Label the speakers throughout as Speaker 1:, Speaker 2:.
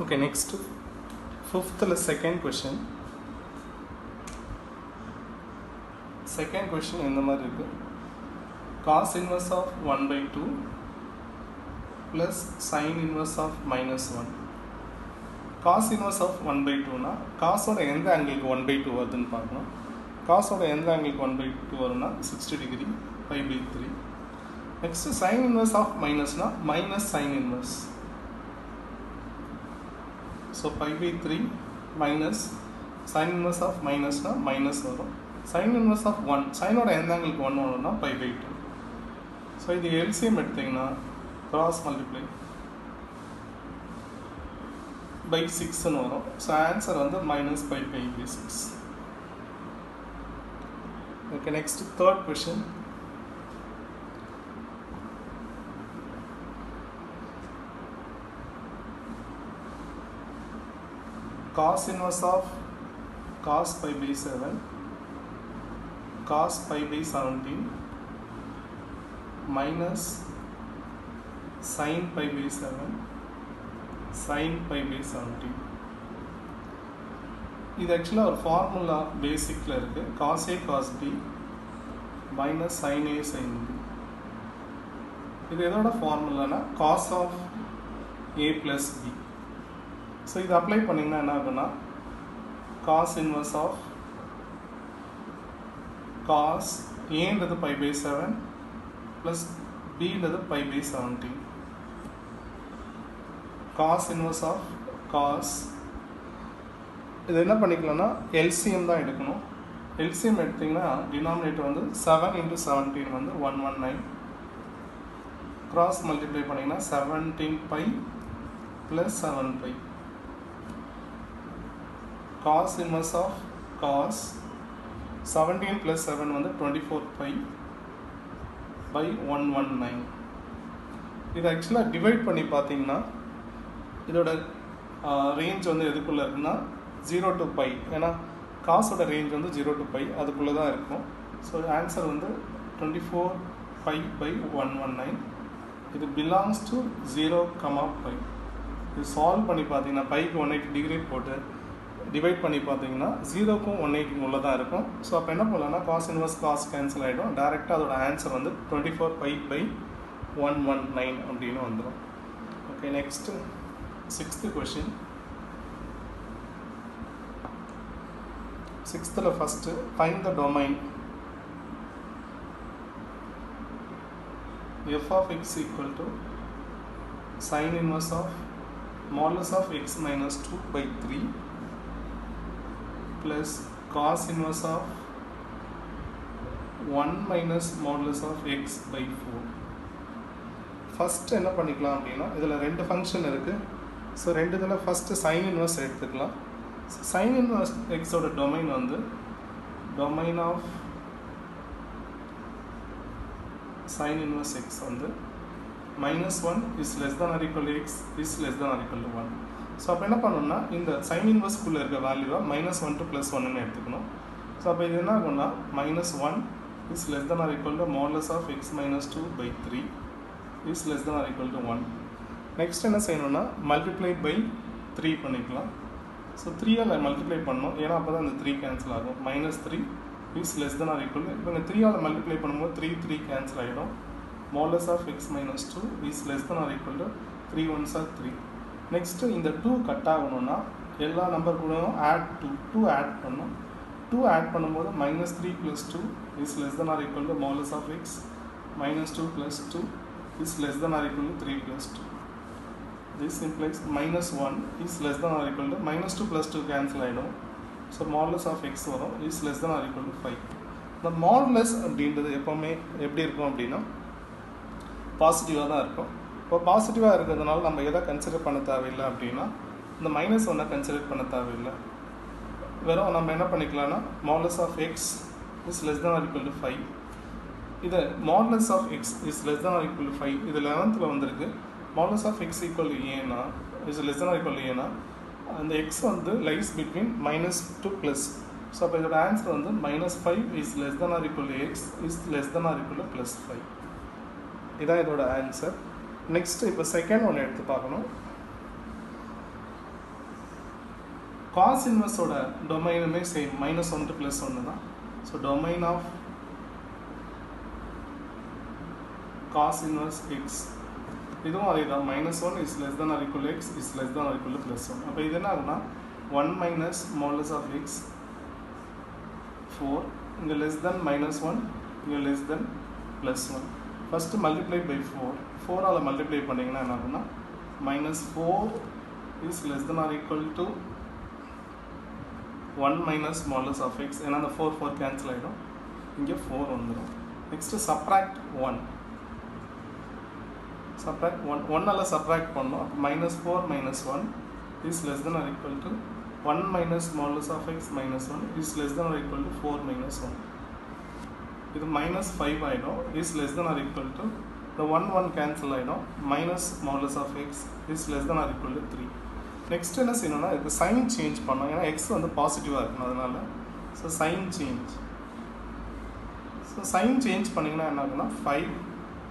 Speaker 1: Okay, next fifth second question. Second question in the marriage cos inverse of 1 by 2 plus sin inverse of minus 1. Cos inverse of 1 by 2 na cos oda endha angle 1 by 2 varudhu nu paakrom. Cos oda endha angle 1 by 2 varuna 60 degree pi by 3. Next sin inverse of minus na minus sin inverse. So pi by 3 minus sin inverse of minus na minus varum. Sin inverse of 1 sin oda endha angle 1 varuna pi by 2. So idu LCM எடுத்தீங்கன்னா cross multiply by 6 னு வரும். So answer வந்து minus pi by 6. Okay, next third question. Cos inverse of cos pi by 7 cos pi by 17 minus sin pi by 7 sin pi by 17. இது ஆக்சுவலாக ஒரு formula பேசிக்கில் இருக்குது. cos a cos b minus sin a sin b. இது எதோட ஃபார்முலானா cos of a plus b. So இது apply பண்ணிங்கன்னா என்ன ஆகுன்னா cos inverse of cos a pi by 7 plus b pi by 17. cos inverse of cos இது என்ன பண்ணிக்கலாம்னா LCM தான் எடுக்கணும். LCM எடுத்தீங்கன்னா டினாமினேட்டர் வந்து 7 into 17 வந்து 119. கிராஸ் மல்டிப்ளை பண்ணிங்கன்னா 17 pi plus 7 pi. cos inverse of cos 17 plus 7 வந்து 24 pi by 119. இது ஆக்சுவலாக டிவைட் பண்ணி பார்த்தீங்கன்னா இதோட ரேஞ்ச் வந்து எதுக்குள்ளே இருக்குன்னா 0 to pi. ஏன்னா காசோட ரேஞ்ச் வந்து 0 to pi அதுக்குள்ளே தான் இருக்கும். ஸோ ஆன்சர் வந்து 24 pi by 119. இது பிலாங்ஸ் டு 0, pi. இது சால்வ் பண்ணி பார்த்தீங்கன்னா பைக்கு 180 டிகிரி போட்டு டிவைட் பண்ணி பார்த்தீங்கன்னா 0க்கும் 180 உள்ள தான் இருக்கும். ஸோ அப்போ என்ன பண்ணலாம்னா காஸ் இன்வர்ஸ் காஸ் கேன்சல் ஆகிடும். டேரெக்டாக அதோட ஆன்சர் வந்து 24 pi by 119 அப்படின்னு வந்துடும். Okay, next sixth question. Sixth first find the domain f of x equal to sin inverse of modulus of x minus 2 by 3 plus cos inverse of 1 minus modulus of x by 4. First என்ன பண்ணிக்கலாம் அப்படின்னா இதில் ரெண்டு function இருக்குது. So ரெண்டு இதில் first sine inverse எடுத்துக்கலாம். Sine inverse எக்ஸோட டொமைன் வந்து domain of sine inverse x வந்து -1 is less than or equal to x is less than or equal to 1. So அப்போ என்ன பண்ணணும்னா இந்த சைன் இன்வர்ஸ்க்குள்ளே இருக்க வேல்யூவாக -1 to +1 எடுத்துக்கணும். ஸோ அப்போ இது என்ன ஆகும்னா -1 is less than or equal to modulus of x minus 2 by 3 is less than or equal to 1. Next என்ன செய்யணும்னா மல்டிப்ளை பை 3 பண்ணிக்கலாம். ஸோ 3ஆல் மல்டிப்ளை பண்ணணும், ஏன்னா அப்போ தான் அந்த 3 கேன்சல் ஆகும். -3 is less than or equal to, இப்போ இந்த 3ஆல் மல்டிப்ளை பண்ணும்போது 3 கேன்சல் ஆகிடும். modulus of x minus 2 is less than or equal to 3 1s are 3. Next இந்த 2 கட் ஆகணும்னா எல்லா நம்பர் கூடயும் டூ ஆட் பண்ணணும். 2 ஆட் பண்ணும்போது -3 plus 2 is less than or equal to modulus of x -2 plus 2 is less than or equal to 3 plus 2. This implies -1 is less than or equal to -2 plus 2 cancel ஆகிடும். So modulus of x வரும் is less than or equal to 5. இந்த modulus அப்படின்றது எப்போவுமே எப்படி இருக்கும் அப்படின்னா பாசிட்டிவாக தான் இருக்கும். இப்போ பாசிட்டிவாக இருக்கிறதுனால நம்ம எதை கன்சிடர் பண்ண தேவையில்லை அப்படின்னா இந்த -1 கன்சிடர் பண்ண தேவையில்லை. வெறும் நம்ம என்ன பண்ணிக்கலாம்னா modulus of x is less than or equal to 5. இது modulus of x is less than or equal to 5 இது 11th வந்திருக்கு. modulus of x equal to a is less than or equal to a அந்த x வந்து lies between -2 plus. So அப்போ இதோட answer வந்து -5 is less than or equal to x is less than or equal to +5. இதான் இதோட answer. Next இப்போ second ஒன்று எடுத்து பார்க்கணும். காஸ் இன்வர்ஸோட டொமைனுமே சேம் -1 to +1 தான். So domain of cos inverse x இதுவும் அதே தான். -1 is less than or equal x is less than or equal to +1. அப்போ இது என்ன ஆகுனா 1 மைனஸ் மாடுலஸ் ஆஃப் எக்ஸ் 4, இங்கே லெஸ் தென் -1, இங்கே less than +1. First multiply by 4, 4ஆல் மல்டிப்ளை பண்ணிங்கன்னா என்ன ஆகுனா -4 is less than or equal to 1 minus modulus of x. ஏன்னா அந்த 4 கேன்சல் ஆகிடும், இங்கே 4 வந்துடும். Next subtract 1, subtract 1 alla subtract பண்ணோம். -4 - 1 is less than or equal to 1 minus modulus of x minus 1 is less than or equal to 4 minus 1. இது -5 ஆயிடும், is less than or equal to the 1 cancel ஆயிடும், minus modulus of x is less than or equal to 3. Next என்ன செய்யணும்னா இதுக்கு sign change பண்ணோம். ஏன்னா x வந்து பாசிட்டிவாக இருக்கணும், அதனால so sign change. So sign change பண்ணிங்கன்னா என்ன ஆகுனா 5,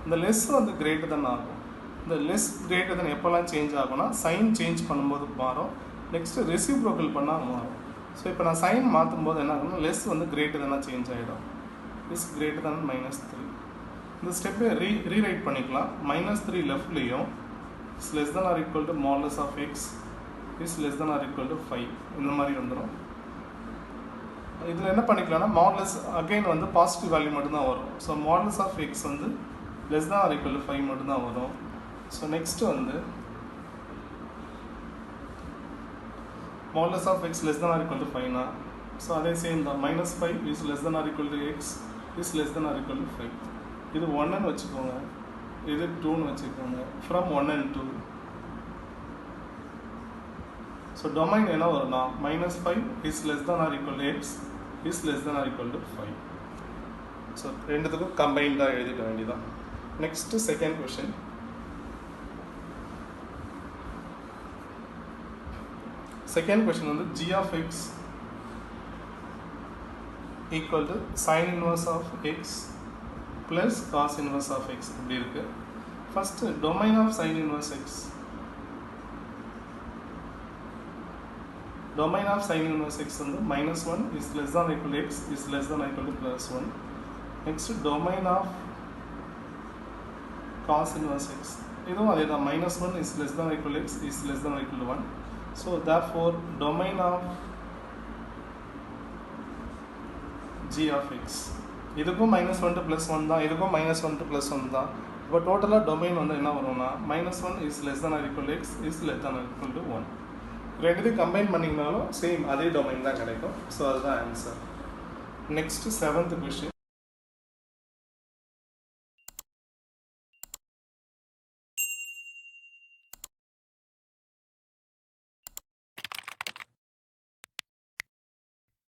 Speaker 1: இந்த லெஸ் வந்து கிரேட்டர் தென் ஆகும். இந்த லெஸ் கிரேட்டர் தென் எப்போல்லாம் சேஞ்ச் ஆகும்னா சைன் சேஞ்ச் பண்ணும்போது மாறும். நெக்ஸ்ட்டு ரெசிப்ரோக்கல் பண்ணால் மாறும். ஸோ இப்போ நான் சைன் மாற்றும் போது என்ன ஆகும்னா லெஸ் வந்து கிரேட்டர் தென்னாக சேஞ்ச் ஆகிடும், இஸ் கிரேட்டர் தென் -3. இந்த ஸ்டெப்பை ரீரைட் பண்ணிக்கலாம். -3 லெஃப்ட்லேயும் is less than or equal to modulus of x is less than or equal to 5 இந்த மாதிரி வந்துடும். இதில் என்ன பண்ணிக்கலாம்னா மாடுலஸ் அகெயின் வந்து பாசிட்டிவ் வேல்யூ மட்டும்தான் வரும். ஸோ மாடுலஸ் ஆஃப் எக்ஸ் வந்து less than or equal to 5 மட்டும்தான் வரும். ஸோ நெக்ஸ்ட்டு வந்து modulus of x less than or equal to 5 னா ஸோ அதே சேம் தான். -5 is less than or equal to x is less than or equal to 5. இது 1ன்னு வச்சுக்கோங்க, இது 2ன்னு வச்சுக்கோங்க. from 1 and 2. ஸோ டொமைன் என்ன வரும்னா -5 is less than or equal to x is less than or equal to 5. So ரெண்டுத்துக்கும் கம்பைன்டாக எழுதிட வேண்டியதான். Next second question. Second question வந்து g of x equal to sin inverse of x plus cos inverse of x இப்படி இருக்கு. First domain of sin inverse x, domain of sin inverse x வந்து -1 is less than or equal to x is less than or equal to +1. next domain of cos inverse x இதுவும் அதே தான். -1 is less than or equal to x is less than or equal to 1. So therefore domain of g of x இதுக்கும் -1 to +1 தான், இதுக்கும் -1 to +1 தான். இப்போ டோட்டலாக domain வந்து என்ன வரும்னா -1 is less than or equal to x is less than or equal to 1. ரெண்டுத்தையும் கம்பைன் பண்ணிங்கனாலும் சேம் அதே டொமைன் தான் கிடைக்கும். ஸோ அதுதான் ஆன்சர். Next 7th question.